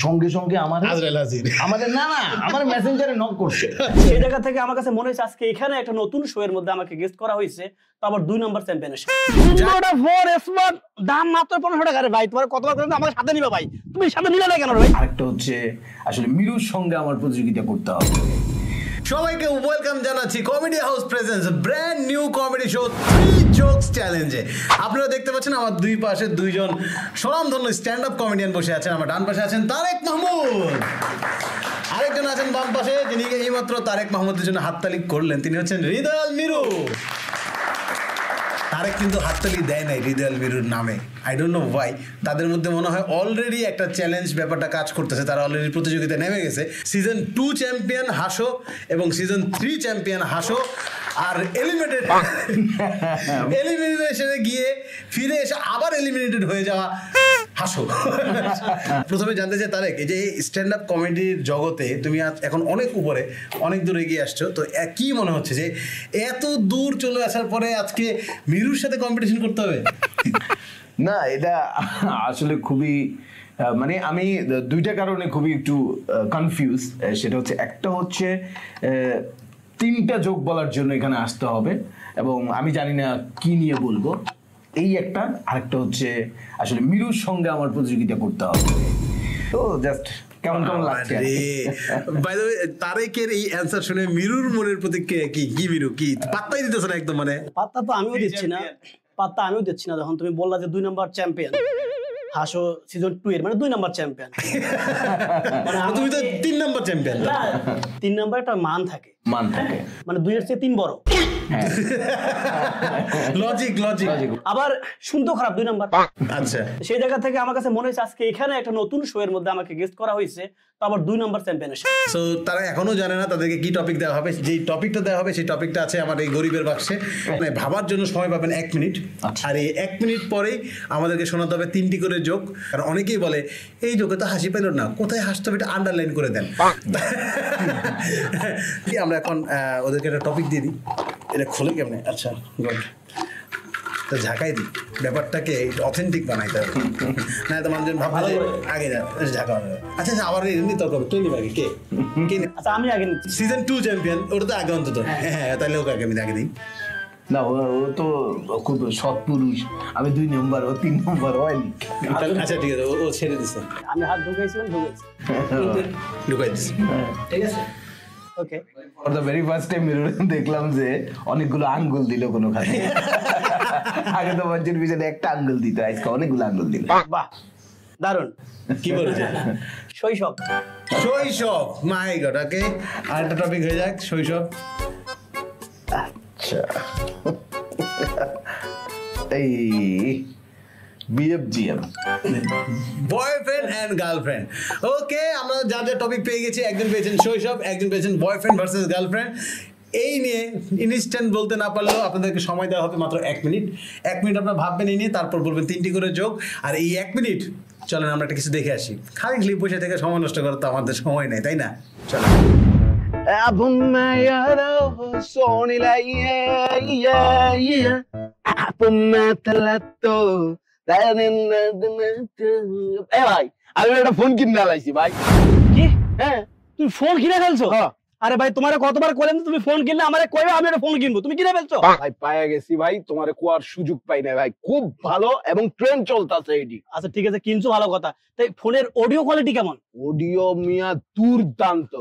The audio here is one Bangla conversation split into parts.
সঙ্গে সঙ্গে আমাদের না আমার মেসেঞ্জারে নক করছে। সেই জায়গা থেকে আমার কাছে মনে হচ্ছে আজকে এখানে একটা নতুন শো এর মধ্যে আমাকে গেস্ট করা হয়েছে, তো আবার 2 নম্বর চ্যাম্পিয়ন এসে দাম মাত্র 1500 টাকা। রে ভাই তোমার কতবার করে আমার সাথে নিবা ভাই, তুমি সাথে নিলে না কেন ভাই? আরেকটা হচ্ছে আসলে মিরুর সঙ্গে আমার প্রতিযোগিতা করতে হবে। সবাইকে ওয়েলকাম জানাচ্ছি comedy house presence brand new comedy show 3 jokes চ্যালেঞ্জে। আপনারা দেখতে পাচ্ছেন আমার দুই পাশে দুইজন স্বনামধন্য স্ট্যান্ড আপ কমেডিয়ান বসে আছেন। আমার ডান পাশে আছেন তারেক মাহমুদ, আরেকজন আছেন বাম পাশে, যিনি এইমাত্র তারেক মাহমুদের জন্য হাততালি করলেন, তিনি হচ্ছেন হৃদয়াল মিরু। তারেক কিন্তু হাততালি দেয় নাই হৃদয়াল মিরুর নামে, আই ডোন্ট নো ওয়াই। তাদের মধ্যে মনে হয় অলরেডি একটা চ্যালেঞ্জ ব্যাপারটা কাজ করতেছে, তারা অলরেডি প্রতিযোগিতায় নেমে গেছে। সিজন 2 চ্যাম্পিয়ন হাসো এবং সিজন 3 চ্যাম্পিয়ন হাসো আর এলিমিনেশনে গিয়ে ফিরে এসে আবার এলিমিনেটেড হয়ে যাওয়া হাসো। প্রথমে জানতে চাই তারেক, এই যে স্ট্যান্ড আপ কমেডির জগতে তুমি এখন অনেক উপরে, অনেক দূর এগিয়ে আসছো, তো কি মনে হচ্ছে যে এত দূর চলে আসার পরে আজকে মিরুর সাথে কম্পিটিশন করতে হবে? না, এটা আসলে খুবই মানে আমি দুইটা কারণে খুবই একটু কনফিউজ। সেটা হচ্ছে, একটা হচ্ছে 3টা জোক বলার জন্য এখানে আসতে হবে এবং আমি জানি না কি নিয়ে বলবো, এই একটা। আরেকটা হচ্ছে আসলে মিরুর সঙ্গে আমার প্রতিযোগিতা করতে হবে, তো জাস্ট কেমন কেমন লাগছে। বাই দ্য ওয়ে, তারেকের এই অ্যানসার শুনে মিরুর মনের প্রতিক্রিয়া কি? কি মিরু কি পাত্তাই দিতেছ না একদম? মানে পাত্তা তো আমিও দিচ্ছি না, যখন তুমি বললা যে 2 নম্বর চ্যাম্পিয়ন হাসো সিজন 2 এর, মানে 2 নম্বর চ্যাম্পিয়ন। তুমি তো 3 নম্বর চ্যাম্পিয়ন। 3 নম্বর একটা মান থাকে, মানে 2 এর চেয়ে 3 বড়। লজিক আবার শুনতেও খারাপ 2 নম্বর। আচ্ছা, সেই জায়গা থেকে আমার কাছে মনে হচ্ছে আজকে এখানে একটা নতুন শো এর মধ্যে আমাকে গেস্ট করা হয়েছে, তো আবার 2 নম্বর চ্যাম্পিয়ন এসে। সো তারা এখনো জানে না তাদেরকে কি টপিক দেওয়া হবে। যেই টপিকটা দেওয়া হবে সেই টপিকটা আছে আমার এই গরিবের বাক্সে, মানে ভাবার জন্য সময় পাবেন 1 মিনিট। আর এই 1 মিনিট পরেই আমাদেরকে শোনাতে হবে 3টি করে জোক। কারণ অনেকেই বলে এই জোকে তো হাসি পেল না, কোথায় হাসতে হবে এটা আন্ডারলাইন করে দেন। আমরা এখন ওদেরকে একটা টপিক দিয়ে দিই, এটা খুলে কেমনে? আচ্ছা গুড, তো ঝাঁকাই দিই, ব্যাপারটাকে অথেন্টিক বানাইতে হবে, না তো মানুষজন ভাববে আগে ঝাঁকা হবে। আচ্ছা আবার এমনি তর্ক হবে, কে নিবে আগে? কে? আচ্ছা আমি আগে নিচ্ছি। সিজন 2 চ্যাম্পিয়ন, ওটা তো আগে অন্তত। হ্যাঁ তাহলে ওকে আগে আমি আগে দিই। না, ও তো খুব সৎ পুরুষ, আমি 2 নম্বর, ও 3 নম্বর হয়নি। আচ্ছা ঠিক আছে, ও ছেড়ে দিচ্ছে। আমি হাত ঢুকাই দিচ্ছি, ঠিক আছে okay. For the very first time দেখলাম যে অনেকগুলো আঙ্গুল দিল কোনো খাতে। আগে তো মঞ্চের পিছনে একটা আঙ্গুল দিত, আজকে অনেকগুলো আঙ্গুল দিল। বাহ দারুণ। কি বলেছে? শৈশব মাই গড। ওকে, আরেকটা টপিক হয়ে যাক, শৈশব। আচ্ছা, এই বিএফজিএম, বয়ফ্রেন্ড এন্ড গার্লফ্রেন্ড। ওকে, আমরা যা যা টপিক পেয়ে গেছি, একজন পেয়েছেন শৈশব, একজন পেয়েছেন বয়ফ্রেন্ড ভার্সেস গার্লফ্রেন্ড। এই নিয়ে ইনস্ট্যান্ট বলতে না পারলেও আপনাদেরকে সময় দেওয়া হবে মাত্র 1 মিনিট। 1 মিনিট আপনারা ভাববেন এই নিয়ে, তারপর বলবেন 3টি করে যোগ। আর এই 1 মিনিট চলেন আমরা একটা কিছু দেখে আসি। খালি বসে থেকে সময় নষ্ট করার তো আমাদের সময় নেই, তাই না? চলো। ভাই আমি একটা ফোন কিনে আলাইছি ভাই। কি? হ্যাঁ তুমি ফোন কিনে ফেলছো? আরে ভাই তোমারে কতবার কইলাম তুমি ফোন কিনলে আমারে কইবা, আমি একটা ফোন কিনবো, তুমি কিনে ফেলছো? ভাই পায়া গেছি ভাই, তোমারে কোয়ার সুযোগ পাই না ভাই, খুব ভালো এবং ট্রেন্ড চলতেছে এডি। আচ্ছা ঠিক আছে, কিনছো ভালো কথা, তাই ফোনের অডিও কোয়ালিটি কেমন? অডিও মিয়া দুর্দান্ত।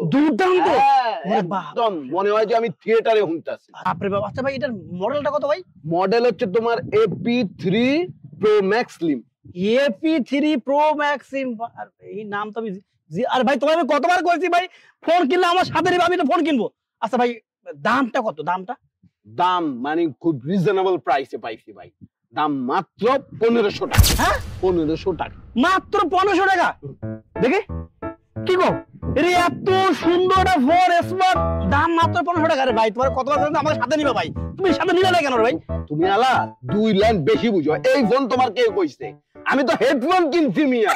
একদম মনে হয় যে আমি থিয়েটারে শুনতাছি। বাপরে বাপ। আচ্ছা ভাই এটার মডেলটা কত ভাই? মডেল হচ্ছে তোমার AP3 Pro Max Slim। AP3 Pro Max Slim, আর এই নাম তো আমি আর ভাই তোমার আমি কতবার কইছি ভাই ফোন কিনলে আমার সাথে নিবে, আমি তো ফোন কিনবো। আচ্ছা ভাই দামটা কত? দাম মানে খুব রিজনেবল প্রাইসে পাইছি ভাই, দাম মাত্র 1500 টাকা। হ্যাঁ 1500 টাকা, মাত্র 1500 টাকা? দেখি কি গো, এর এত সুন্দর একটা ফোন স্মার্ট, দাম মাত্র 1500 টাকা। রে ভাই তোমার কতবার বললাম আমার সাথে নিবে ভাই, তুমি সাথে নিলে না কেন রে ভাই? তুমি আলা 2 লাইন বেশি বুঝো, এই ফোন তোমার কে কইছে? আমি তো হেডফোন কিনছি মিয়া।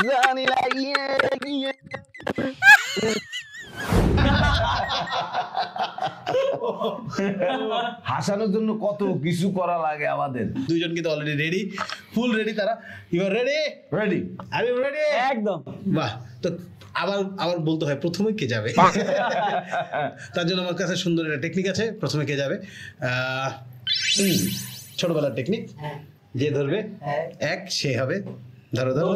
জানি না হাসানোর জন্য কত কিছু করা লাগে আমাদের। দুইজন কিন্তু অলরেডি রেডি, ফুল রেডি তারা। You are ready? রেডি। আমি রেডি। একদম। বাহ, তো আবার বলতে হয় প্রথমে কে যাবে। তার জন্য আমার কাছে সুন্দর একটা টেকনিক আছে। প্রথমে কে যাবে? ছোটবেলার টেকনিক, যে ধরবে এক সে হবে। ধরো ধরো,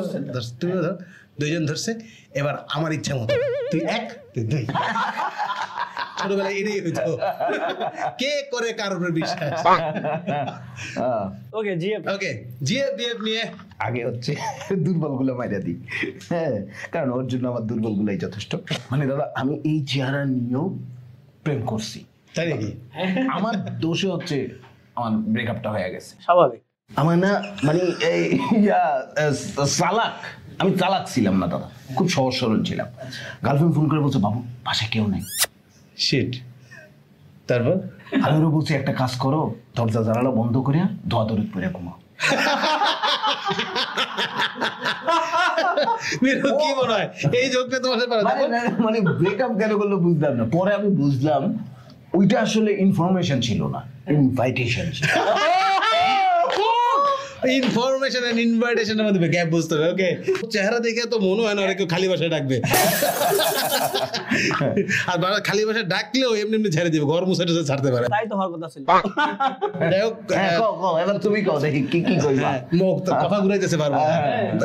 তুমি ধরো, দুইজন ধরছে। এবার আমার ইচ্ছা মতো তুই এক তুই দুই। ছোটবেলায় এটাই হইতো, কে করে কার উপর বিশ্বাস। ওকে জিএফ। ওকে, জিএফ বিএফ নিয়ে আগে হচ্ছে দুর্বলগুলো মাইরা দিই, হ্যাঁ, কারণ ওর জন্য আমার দুর্বলগুলোই যথেষ্ট। মানে দাদা, আমি এই চেহারা নিয়েও প্রেম করছি, তাই নাকি? আমার দোষে হচ্ছে আমার ব্রেকআপটা হয়ে গেছে। স্বাভাবিক। আমার না মানে এই চালাক, আমি চালাক ছিলাম না দাদা, খুব সহজ সরল ছিলাম। গার্লফ্রেন্ড ফোন করে বলছে, বাবু বাসায় কেউ নেই। শিট। তারপর আমি ওরা বলছি, একটা কাজ করো, দরজা জানালা বন্ধ করে ধোয়া দরিদ করে ঘুমাও। কি মনে হয় এই যোগটা তোমার সাথে মানে ব্রেকআপ কেন করলো বুঝলাম না, পরে আমি বুঝলাম ওইটা আসলে ইনফরমেশন ছিল না, ইনভাইটেশন ছিল। ইনফরমেশন এন্ড ইনভাইটেশনের মধ্যে গ্যাপ বুঝতে হবে। ওকে, চেহারা দেখে তো মনে হয় না ওরা কেউ খালি বাসায় ডাকবে। আর খালি বাসায় ডাকলেও এমনি এমনি ছেড়ে দিবে, ঘর মুছে টুছে ছাড়তে পারে। তাই তো হওয়ার কথা ছিল। যাই হোক, এবার তুমি কও দেখি কি কি কইবা। মুখ তো কথা ঘুরাইতেছে বারবার।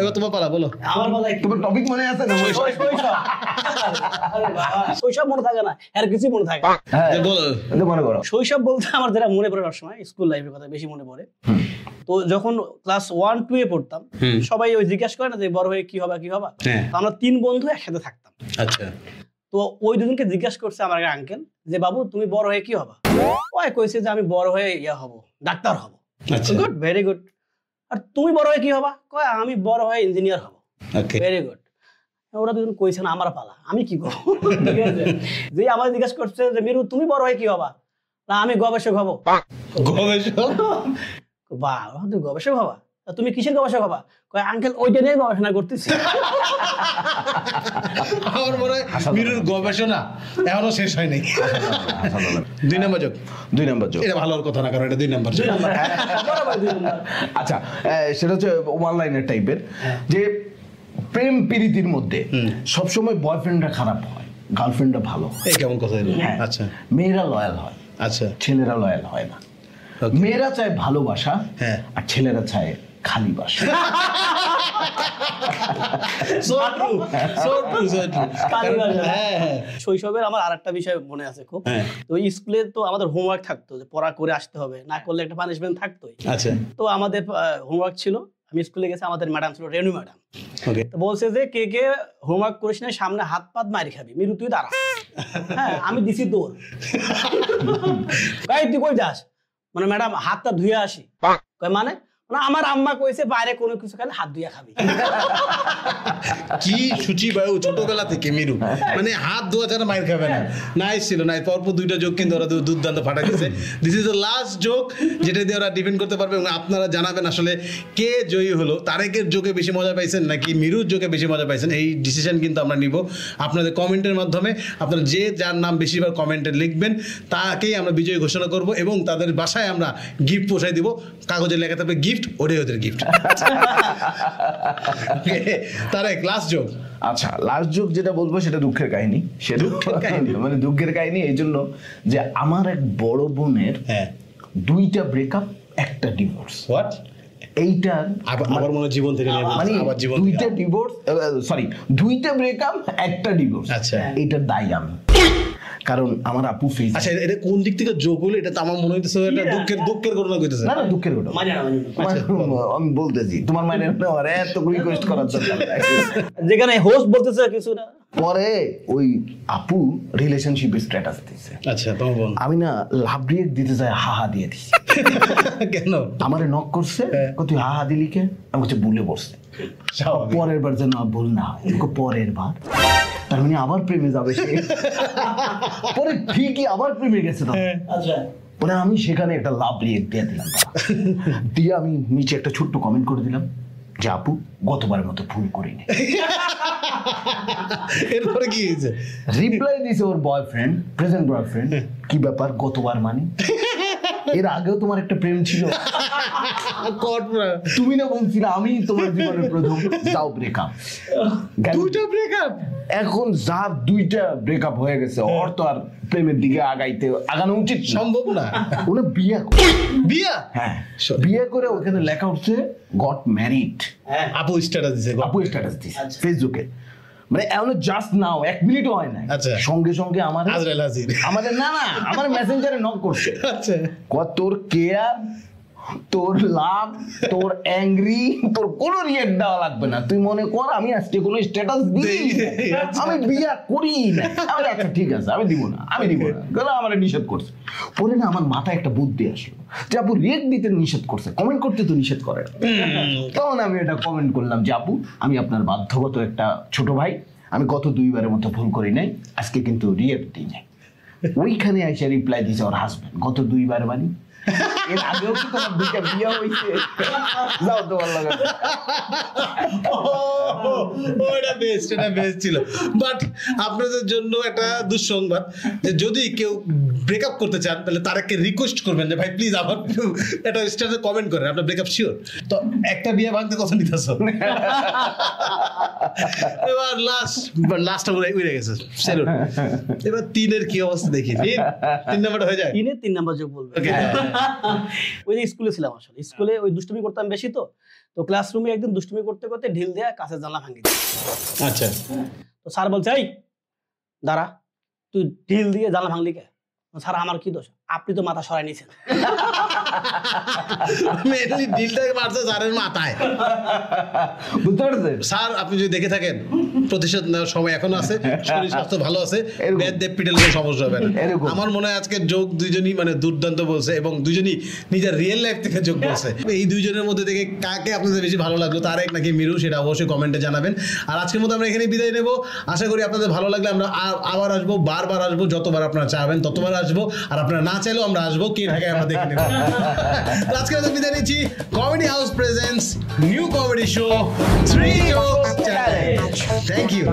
এবার তোমার পালা, বলো। আমার বলা তোমার টপিক মনে আছে না? শৈশব মনে থাকে না, আর কিছু মনে থাকে। হ্যাঁ বলো, মনে করো। শৈশব বলতে আমার যেটা মনে পড়ে সবসময় স্কুল লাইফের কথা বেশি মনে পড়ে। তো যখন ক্লাস 1-2 এ পড়তাম, সবাই ওই জিজ্ঞাসা করে না যে বড় হয়ে কি হবে কি হবে। তো আমরা 3 বন্ধু একসাথে থাকতাম। আচ্ছা। তো ওই দুজনকে জিজ্ঞাসা করছে আমার আঙ্কেল যে, বাবু তুমি বড় হয়ে কি হবা? ওই কইছে যে আমি বড় হয়ে হব, ডাক্তার হব। Good, very good. আর তুমি বড় হয়ে কি হবা? কয় আমি বড় হয়ে ইঞ্জিনিয়ার হব। ওকে, ভেরি গুড। ওরা দুজন কইছে না, আমার পালা, আমি কি করব? ঠিক আছে, যে আমার জিজ্ঞাসা করছে যে মিরু তুমি বড় হয়ে কি হবা? না আমি গবেষক হব। গবেষক? বাহ, তুমি গবেষক হবা? তুমি কিসের গবেষক হবা? কয় আঙ্কেল ওইটা নিয়ে গবেষণা করতেছি। আমার মনে হয় মিরুর গবেষণা এখনো শেষ হয়নি। 2 নম্বর যোগ। 2 নম্বর যোগ। এটা ভালোর কথা না, কারণ এটা 2 নম্বর যোগ। আচ্ছা, সেটা হচ্ছে ওয়ান লাইনের টাইপের, যে প্রেম প্রীতির মধ্যে সবসময় বয়ফ্রেন্ডরা খারাপ হয়, গার্লফ্রেন্ডরা ভালো হয়। এই কেমন কথা এলো? আচ্ছা, মেয়েরা লয়াল হয়, আচ্ছা, ছেলেরা লয়াল হয় না। মেয়েরা চায় ভালোবাসা, হ্যাঁ, আর ছেলেরা চায় খালি বাসা। শৈশবের আমার আরেকটা বিষয় মনে আছে খুব। তো স্কুলে তো আমাদের হোমওয়ার্ক থাকতো, যে পড়া করে আসতে হবে, না করলে একটা পানিশমেন্ট থাকতোই। আচ্ছা, তো আমাদের হোমওয়ার্ক ছিল, আমি স্কুলে গেছি, আমাদের ম্যাডাম ছিল রেনু ম্যাডাম। ওকে, তো বলছে যে কে কে হোমওয়ার্ক করিস না সামনে হাত পাত মারি খাবি, মিরু তুই দাঁড়া। হ্যাঁ, আমি দিছি দৌড়। ভাই তুই কই যাস? মানে ম্যাডাম হাতটা ধুয়ে আসি। মানে আমার আম্মা কইছে বাইরে কোনো কিছু খেলে হাত ধুইয়া খাবি। কি সূচি বায়ু ছোটবেলা থেকে মিরু, মানে হাত ধোয়া ছাড়া মাইর খাবে না। নাইস ছিল, নাই পরপর 2টা যোগ কিন্তু ওরা দুর্দান্ত ফাটা গেছে। দিস ইজ দ্য লাস্ট যোগ, যেটা দিয়ে ওরা ডিপেন্ড করতে পারবে। এবং আপনারা জানাবেন আসলে কে জয়ী হলো, তারেকের যোগে বেশি মজা পাইছেন নাকি মিরুর যোগে বেশি মজা পাইছেন। এই ডিসিশন কিন্তু আমরা নিব আপনাদের কমেন্টের মাধ্যমে। আপনারা যে যার নাম বেশিরভাগ কমেন্টে লিখবেন তাকেই আমরা বিজয়ী ঘোষণা করব, এবং তাদের বাসায় আমরা গিফট পৌঁছাই দিব। কাগজে লেখা থাকবে গিফট, ওটাই ওদের গিফট। তারেক, লাস্ট যোগ। আচ্ছা, লাস্ট যোগ যেটা বলবো সেটা দুঃখের কাহিনী। সেটা দুঃখের কাহিনী, মানে দুঃখের কাহিনী এই জন্য যে আমার এক বড় বোনের 2টা ব্রেকআপ, 1টা ডিভোর্স। হোয়াট? এইটা আবার মনে জীবন থেকে মানে 2টা ডিভোর্স, সরি 2টা ব্রেকআপ, 1টা ডিভোর্স। আচ্ছা, এইটার দায়ী আমি, কারণ আমার আপু ফেস। আচ্ছা, এটা কোন দিক থেকে যোগ হলো? এটা তো আমার মনে হইতেছে এটা দুঃখের ঘটনা কইতেছে। না না, দুঃখের ঘটনা আমি বলতেছি, তোমার মানে এত রিকোয়েস্ট করার দরকার নাই। যেখানে হোস্ট বলতেছে কিছু না, পরে ওই আপু রিলেশনশিপে স্ট্যাটাস দিছে। আচ্ছা, তোমার বোন। আমি না লাভ রিয়েক্ট দিতে যাই, হাহা দিয়ে দিছি। কেন? আমারে নক করছে, তুই হাহা দিলি কে? আমি বলছি ভুলে বসছে। পরের বার যেন ভুল না হয়, পরের বার। তার মানে আবার প্রেমে যাবে সে। পরে ঠিকই আবার প্রেমে গেছে। আচ্ছা, পরে আমি সেখানে একটা লাভ রিয়েক্ট দিয়ে দিলাম, দিয়ে আমি নিচে একটা ছোট্ট কমেন্ট করে দিলাম, যে আপু গতবারের মতো ভুল করিনি। এরপরে কি হয়েছে? রিপ্লাই দিছে ওর বয়ফ্রেন্ড, প্রেজেন্ট বয়ফ্রেন্ড, কি ব্যাপার গতবার মানে এর আগেও তোমার একটা প্রেম ছিল, তুমি না বলছিলে আমি তোমার জীবনের প্রথম, যাও ব্রেকআপ। দুইটা ব্রেকআপ এখন যার দুইটা ব্রেকআপ হয়ে গেছে ওর তো আর প্রেমের দিকে আগানো উচিত না। সম্ভব না। ওরা বিয়ে করে, বিয়া, হ্যাঁ বিয়ে করে ওখানে লেখা উঠছে গট ম্যারিড। আপু স্ট্যাটাস দিছে, আপু স্ট্যাটাস দিছে ফেসবুকে, মানে এমন জাস্ট নাও 1 মিনিটও হয় না, আচ্ছা। সঙ্গে সঙ্গে আমাদের না আমার মেসেঞ্জারে নক করছে, আচ্ছা তোর কেয়ার, তোর লাভ, তোর অ্যাংরি, তোর কোনো রিয়েক্ট দেওয়া লাগবে না, তুই মনে কর আমি আজকে কোনো স্ট্যাটাস দিই, আমি বিয়া করি না। আমি আচ্ছা ঠিক আছে আমি দিব না গেল, আমার নিষেধ করছে। পরে না আমার মাথায় একটা বুদ্ধি আসলো যে আপু রিয়েক্ট দিতে নিষেধ করছে, কমেন্ট করতে তো নিষেধ করে না। তখন আমি এটা কমেন্ট করলাম যে আপু আমি আপনার বাধ্যগত একটা ছোট ভাই, আমি গত 2 বারের মতো ভুল করি নাই, আজকে কিন্তু রিয়েক্ট দিই নাই। ওইখানে এসে রিপ্লাই দিছে ওর হাজবেন্ড, গত 2 বার মানে এর আগেও কি তোমার 2টা বিয়ে হয়েছে, যাও তোমার লাগে। ওটা বেস্ট ছিল। বাট আপনাদের জন্য একটা দুঃসংবাদ, যে যদি কেউ ব্রেকআপ করতে চান তাহলে তারাকে রিকোয়েস্ট করবেন যে ভাই প্লিজ আমার একটা স্ট্যাটাসে কমেন্ট করেন আপনার ব্রেকআপ শিওর। তো একটা বিয়ে ভাঙতে কত নিতেছ? এবার লাস্টটা উড়ে গেছে সেলুট। এবার 3-এর কি অবস্থা দেখি, 3 নাম্বারটা হয়ে যায়। 3-এ 3 নাম্বার যোগ বলবে। ওই যে স্কুলে ছিলাম, আসলে স্কুলে ওই দুষ্টুমি করতাম বেশি, তো ক্লাসরুমে একদিন দুষ্টুমি করতে করতে ঢিল দেয়া কাঁচের জানলা ভাঙি দিই। আচ্ছা তো স্যার বলছে এই দাঁড়া, তুই ঢিল দিয়ে জানলা ভাঙলি কে? স্যার আমার কি দোষ, আপনি তো মাথা সরাই নিয়েছেন। মেনলি ডিলটাকে মারছে স্যারের মাথায়। বুঝতে পারছেন স্যার আপনি যদি দেখে থাকেন প্রতিশোধ নেওয়ার সময় এখন আছে, শরীর স্বাস্থ্য ভালো আছে, বেদ পিটেল কোনো সমস্যা হবে না। আমার মনে হয় আজকে যোগ দুইজনই মানে দুর্দান্ত বলছে, এবং দুইজনই নিজের রিয়েল লাইফ থেকে যোগ বলছে। এই দুইজনের মধ্যে থেকে কাকে আপনাদের বেশি ভালো লাগলো, তারেক নাকি মিরু, সেটা অবশ্যই কমেন্টে জানাবেন। আর আজকের মতো আমরা এখানে বিদায় নেব। আশা করি আপনাদের ভালো লাগলে আমরা আবার আসবো, বারবার আসবো, যতবার আপনারা চাইবেন ততবার আসবো, আর আপনারা না চাইলেও আমরা আসবো, কে ঢাকায় আমরা দেখে নেব। তো আজকে আমরা বিদায় নিচ্ছি। Comedy house presents new comedy show 3 jokes challenge. Thank you.